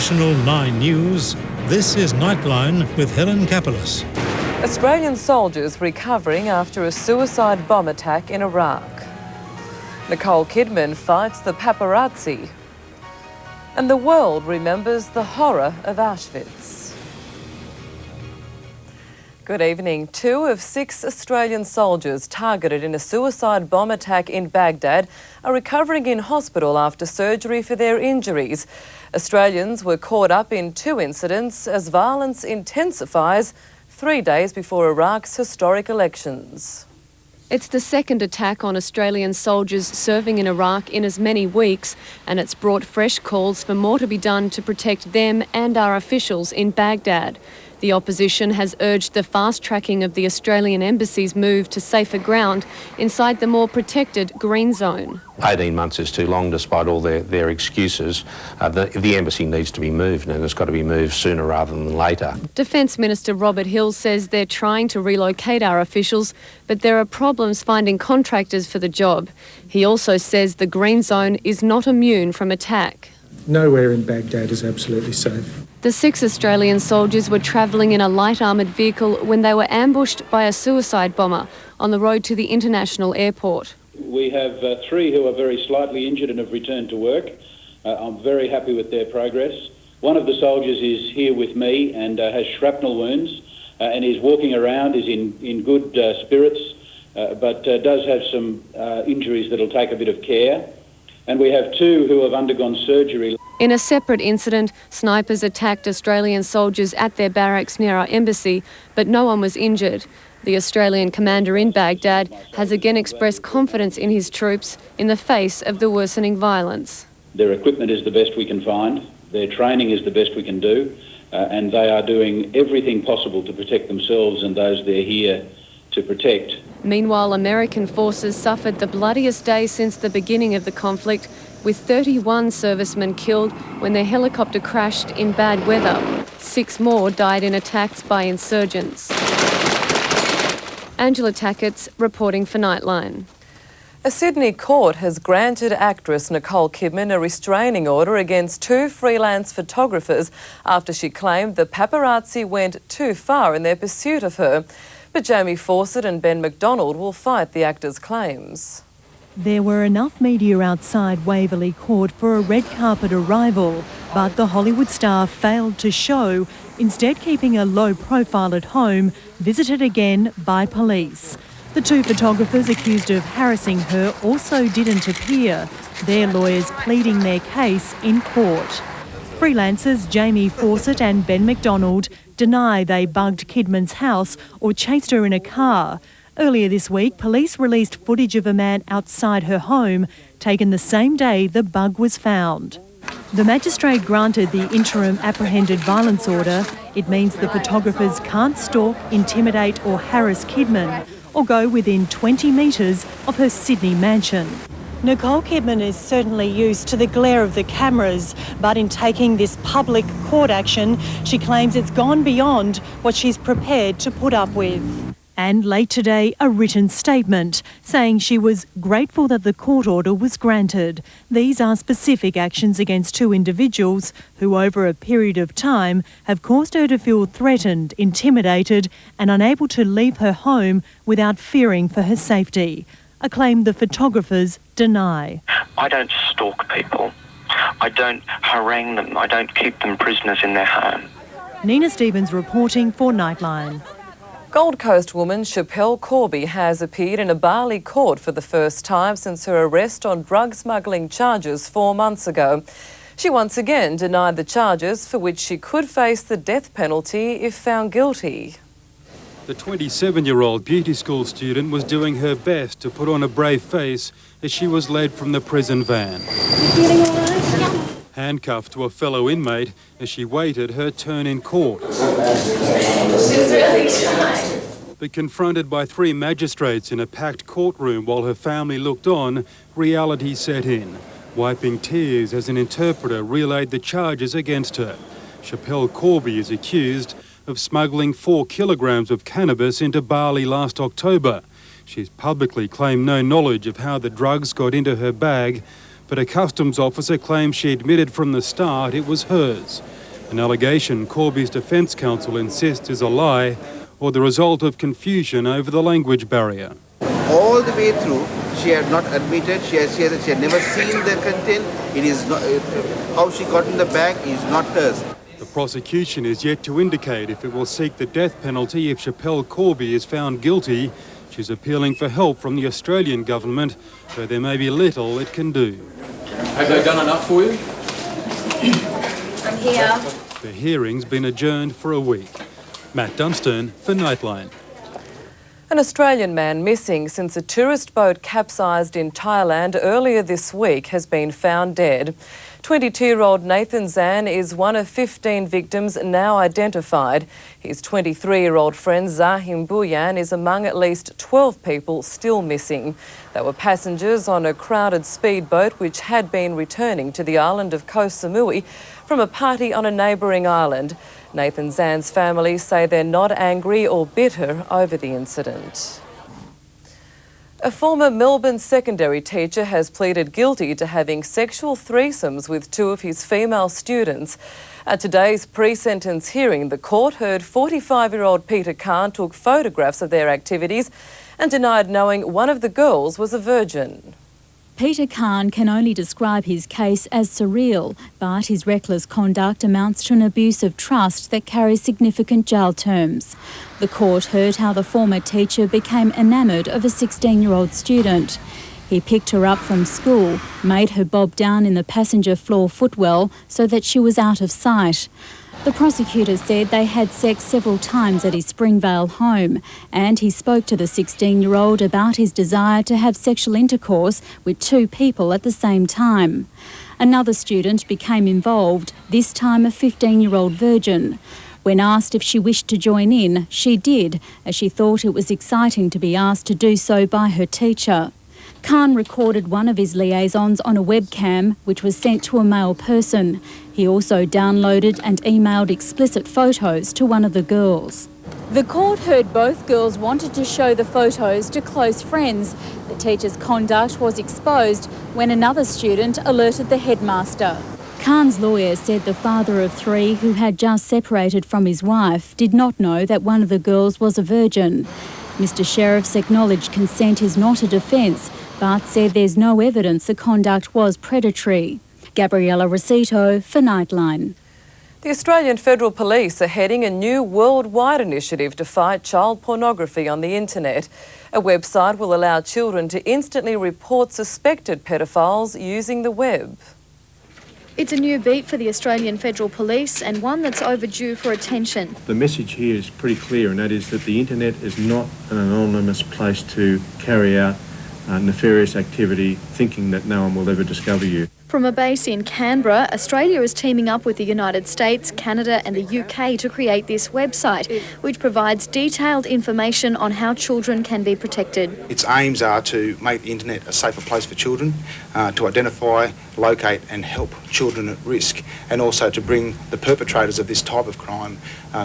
National 9 News, this is Nightline with Helen Kaplos. Australian soldiers recovering after a suicide bomb attack in Iraq. Nicole Kidman fights the paparazzi. And the world remembers the horror of Auschwitz. Good evening. 2 of 6 Australian soldiers targeted in a suicide bomb attack in Baghdad are recovering in hospital after surgery for their injuries. Australians were caught up in 2 incidents as violence intensifies 3 days before Iraq's historic elections. It's the second attack on Australian soldiers serving in Iraq in as many weeks, and it's brought fresh calls for more to be done to protect them and our officials in Baghdad. The opposition has urged the fast-tracking of the Australian Embassy's move to safer ground inside the more protected green zone. 18 months is too long despite all their excuses. The embassy needs to be moved, and it's got to be moved sooner rather than later. Defence Minister Robert Hill says they're trying to relocate our officials, but there are problems finding contractors for the job. He also says the green zone is not immune from attack. Nowhere in Baghdad is absolutely safe. The 6 Australian soldiers were travelling in a light armoured vehicle when they were ambushed by a suicide bomber on the road to the international airport. We have 3 who are very slightly injured and have returned to work. I'm very happy with their progress. One of the soldiers is here with me and has shrapnel wounds and is walking around, is in good spirits, but does have some injuries that'll take a bit of care. And we have 2 who have undergone surgery. In a separate incident, snipers attacked Australian soldiers at their barracks near our embassy, but no one was injured. The Australian commander in Baghdad has again expressed confidence in his troops in the face of the worsening violence. Their equipment is the best we can find, their training is the best we can do, and they are doing everything possible to protect themselves and those they're here to protect. Meanwhile, American forces suffered the bloodiest day since the beginning of the conflict, with 31 servicemen killed when their helicopter crashed in bad weather. 6 more died in attacks by insurgents. Angela Tackett's reporting for Nightline. A Sydney court has granted actress Nicole Kidman a restraining order against 2 freelance photographers after she claimed the paparazzi went too far in their pursuit of her. But Jamie Fawcett and Ben McDonald will fight the actor's claims. There were enough media outside Waverley Court for a red carpet arrival, but the Hollywood star failed to show, instead keeping a low profile at home, visited again by police. The 2 photographers accused of harassing her also didn't appear, their lawyers pleading their case in court. Freelancers Jamie Fawcett and Ben McDonald deny they bugged Kidman's house or chased her in a car. Earlier this week, police released footage of a man outside her home, taken the same day the bug was found. The magistrate granted the interim apprehended violence order. It means the photographers can't stalk, intimidate or harass Kidman or go within 20 metres of her Sydney mansion. Nicole Kidman is certainly used to the glare of the cameras, but in taking this public court action, she claims it's gone beyond what she's prepared to put up with. And late today, a written statement saying she was grateful that the court order was granted. These are specific actions against 2 individuals who, over a period of time, have caused her to feel threatened, intimidated and unable to leave her home without fearing for her safety. A claim the photographers deny. I don't stalk people. I don't harangue them. I don't keep them prisoners in their home. Nina Stevens reporting for Nightline. Gold Coast woman Schapelle Corby has appeared in a Bali court for the first time since her arrest on drug smuggling charges 4 months ago. She once again denied the charges, for which she could face the death penalty if found guilty. The 27-year-old beauty school student was doing her best to put on a brave face as she was led from the prison van. You feeling all right? Yeah. Handcuffed to a fellow inmate as she waited her turn in court. She's really shy. But confronted by 3 magistrates in a packed courtroom while her family looked on, reality set in, wiping tears as an interpreter relayed the charges against her. Schapelle Corby is accused of smuggling 4 kilograms of cannabis into Bali last October. She's publicly claimed no knowledge of how the drugs got into her bag, but a customs officer claims she admitted from the start it was hers. An allegation Corby's defence counsel insists is a lie or the result of confusion over the language barrier. All the way through, she had not admitted, she has said that she had never seen the content. It is not, how she got in the bag is not hers. The prosecution is yet to indicate if it will seek the death penalty if Schapelle Corby is found guilty. She's appealing for help from the Australian government, though there may be little it can do. Have they done enough for you? I'm here. The hearing's been adjourned for a week. Matt Dunstone for Nightline. An Australian man missing since a tourist boat capsized in Thailand earlier this week has been found dead. 22-year-old Nathan Zan is one of 15 victims now identified. His 23-year-old friend Zahim Buyan is among at least 12 people still missing. They were passengers on a crowded speedboat which had been returning to the island of Koh Samui from a party on a neighbouring island. Nathan Zan's family say they're not angry or bitter over the incident. A former Melbourne secondary teacher has pleaded guilty to having sexual threesomes with two of his female students. At today's pre-sentence hearing, the court heard 45-year-old Peter Carr took photographs of their activities and denied knowing one of the girls was a virgin. Peter Carr can only describe his case as surreal, but his reckless conduct amounts to an abuse of trust that carries significant jail terms. The court heard how the former teacher became enamoured of a 16-year-old student. He picked her up from school, made her bob down in the passenger floor footwell so that she was out of sight. The prosecutor said they had sex several times at his Springvale home, and he spoke to the 16-year-old about his desire to have sexual intercourse with two people at the same time. Another student became involved, this time a 15-year-old virgin. When asked if she wished to join in, she did, as she thought it was exciting to be asked to do so by her teacher. Carr recorded one of his liaisons on a webcam, which was sent to a male person. He also downloaded and emailed explicit photos to one of the girls. The court heard both girls wanted to show the photos to close friends. The teacher's conduct was exposed when another student alerted the headmaster. Carr's lawyer said the father of three, who had just separated from his wife, did not know that one of the girls was a virgin. Mr. Sheriff's acknowledged consent is not a defence, but said there's no evidence the conduct was predatory. Gabriella Rosito for Nightline. The Australian Federal Police are heading a new worldwide initiative to fight child pornography on the internet. A website will allow children to instantly report suspected pedophiles using the web. It's a new beat for the Australian Federal Police and one that's overdue for attention. The message here is pretty clear, and that is that the internet is not an anonymous place to carry out nefarious activity thinking that no one will ever discover you. From a base in Canberra, Australia is teaming up with the United States, Canada and the UK to create this website, which provides detailed information on how children can be protected. Its aims are to make the internet a safer place for children, to identify, locate and help children at risk, and also to bring the perpetrators of this type of crime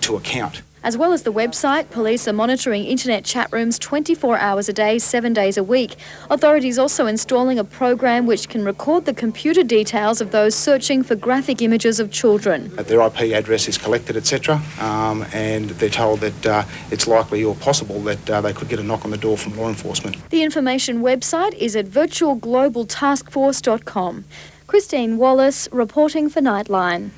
to account. As well as the website, police are monitoring internet chat rooms 24 hours a day, 7 days a week. Authorities also installing a program which can record the computer details of those searching for graphic images of children. Their IP address is collected, etc., and they're told that it's likely or possible that they could get a knock on the door from law enforcement. The information website is at virtualglobaltaskforce.com. Christine Wallace reporting for Nightline.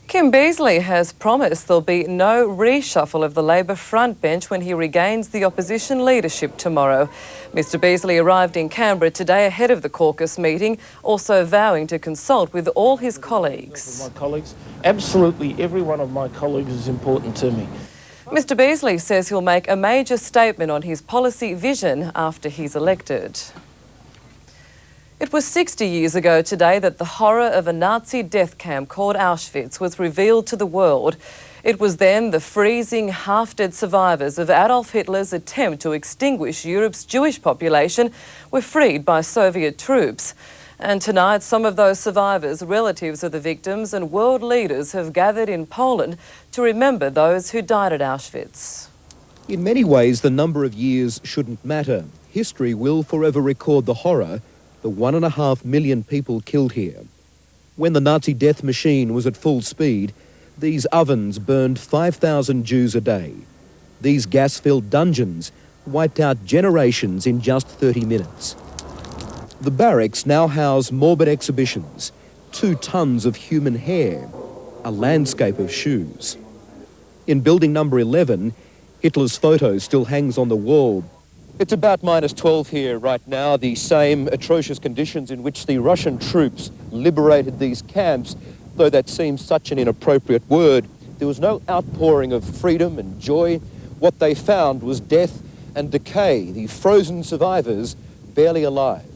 Kim Beazley has promised there'll be no reshuffle of the Labor frontbench when he regains the opposition leadership tomorrow. Mr Beazley arrived in Canberra today ahead of the caucus meeting, also vowing to consult with all his colleagues. My colleagues, absolutely every one of my colleagues is important to me. Mr Beazley says he'll make a major statement on his policy vision after he's elected. It was 60 years ago today that the horror of a Nazi death camp called Auschwitz was revealed to the world. It was then the freezing, half-dead survivors of Adolf Hitler's attempt to extinguish Europe's Jewish population were freed by Soviet troops. And tonight, some of those survivors, relatives of the victims and world leaders have gathered in Poland to remember those who died at Auschwitz. In many ways, the number of years shouldn't matter. History will forever record the horror the 1.5 million people killed here. When the Nazi death machine was at full speed, these ovens burned 5,000 Jews a day. These gas-filled dungeons wiped out generations in just 30 minutes. The barracks now house morbid exhibitions, 2 tons of human hair, a landscape of shoes. In building number 11, Hitler's photo still hangs on the wall. It's about -12 here right now, the same atrocious conditions in which the Russian troops liberated these camps, though that seems such an inappropriate word. There was no outpouring of freedom and joy. What they found was death and decay, the frozen survivors barely alive.